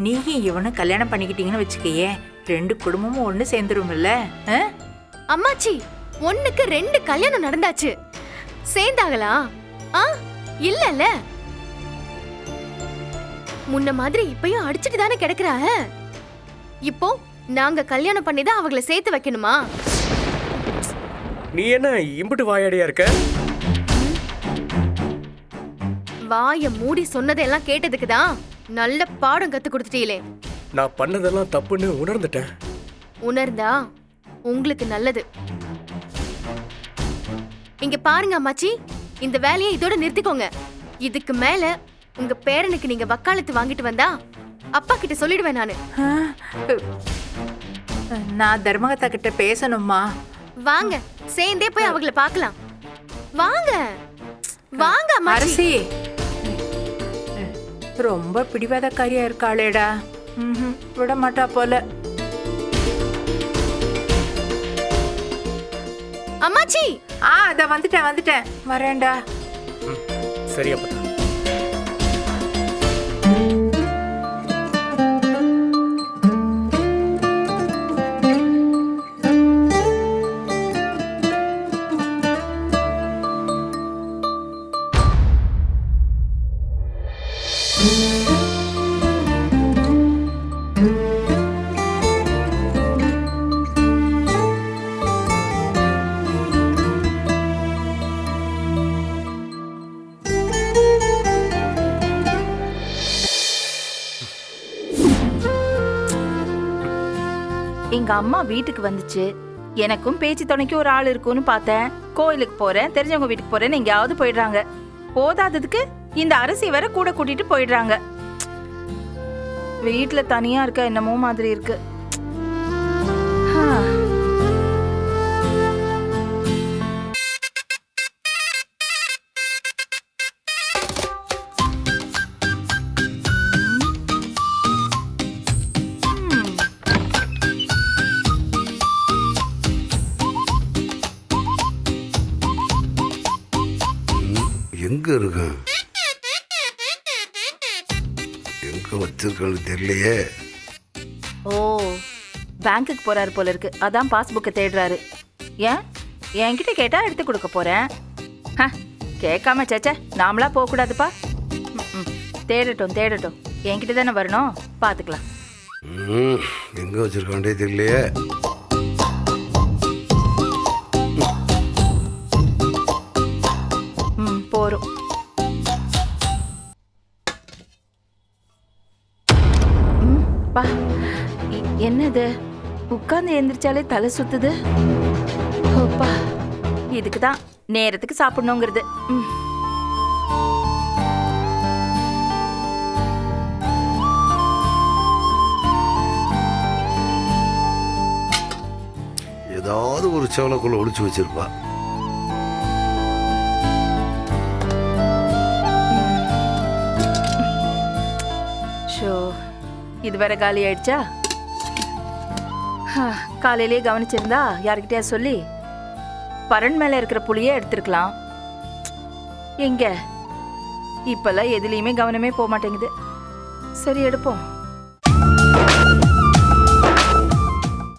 நீயும் இவனும் கல்யாணம் பண்ணிக்கிட்டீங்கன்னு வச்சுக்கையே, 2 குடும்பமும் ஒண்ணு சேர்ந்துரும்ல. அம்மாச்சி, 1க்கு 2 கல்யாணம் நடந்தாச்சு. சேர்ந்தாங்களா? இல்லல்ல. முன்ன மாதிரி இப்பயும் அடிச்சிட்டு தானே கிடக்குறா. இப்போ நாங்க கல்யாணம் பண்ணி தான் அவங்கள சேர்த்து வைக்கணுமா? நீ என்ன இம்புட்டு வாயாடியா இருக்க? வாய மூடி சொன்னதெல்லாம் கேட்டதுக்கு தான் நல்ல பாடம் கத்து கொடுத்துட்டீங்களே. நான் பண்ணதெல்லாம் தப்புன்னு உணர்ந்துட்டேன். உணர்ந்தா உங்களுக்கு நல்லது. இங்க பாருங்க அம்மாச்சி, இந்த வேலையை இதோட நிறுத்திக்கோங்க. இதுக்கு மேல உங்க பேரனுக்கு நீங்க வக்காலத்து வாங்கிட்டு வந்தா அப்பா கிட்ட சொல்லிடுவேன் நானு. நான் தர்மகத்தா கிட்ட பேசணுமா? வாங்க, சேர்ந்தே போய் அவங்கள பார்க்கலாம். வாங்க வாங்க அம்மாச்சி. அரசி ரொம்ப பிடிவாதக்காரியா இருக்காளேடா. விட மாட்டா போல. அம்மாச்சி, அத வந்துட்டேன் வரேன்டா. சரி அப்பா. எங்க அம்மா வீட்டுக்கு வந்துச்சு. எனக்கும் பேச்சு துணைக்கு ஒரு ஆள் இருக்கும்னு பார்த்தேன். கோயிலுக்கு போறேன், தெரிஞ்சவங்க வீட்டுக்கு போறேன்னு எங்கேயாவது போயிடுறாங்க. போதாததுக்கு இந்த அரசி வேற கூட கூட்டிட்டு போயிடுறாங்க. வீட்டுல தனியா இருக்க என்னமோ மாதிரி இருக்கு. எங்க இருக்கு? எங்க வச்சிருக்காரு தெரியலையே. ஓ, பேங்க்குக்கு போறாரு போல இருக்கு. அதான் பாஸ்புக்கை தேடுறாரு. ஏன் என்கிட்ட கேட்டா எடுத்து கொடுக்க போறேன். கேட்காம சேச்சே, நாமளா போக கூடாதுப்பா. தேடட்டும் என்கிட்ட தானே வரணும், பாத்துக்கலாம். எங்க வச்சிருக்காண்டே தெரியலையே. போறோம். என்னது, உட்கார்ந்து எந்திரிச்சாலே தலை சுத்துது. இதுக்குதான் நேரத்துக்கு சாப்பிடணுங்கிறது. ஏதாவது ஒரு செவலக்குள்ள ஒளிச்சு வச்சிருப்பா. இது வேற காலி ஆயிடுச்சா? காலையிலேயே கவனிச்சிருந்தா யாருக்கிட்டயா சொல்லி பரண் மேல இருக்கிற புளியே எடுத்திருக்கலாம். எங்க இப்பெல்லாம் எதுலயுமே கவனமே போக மாட்டேங்குது. சரி, எடுப்போம்.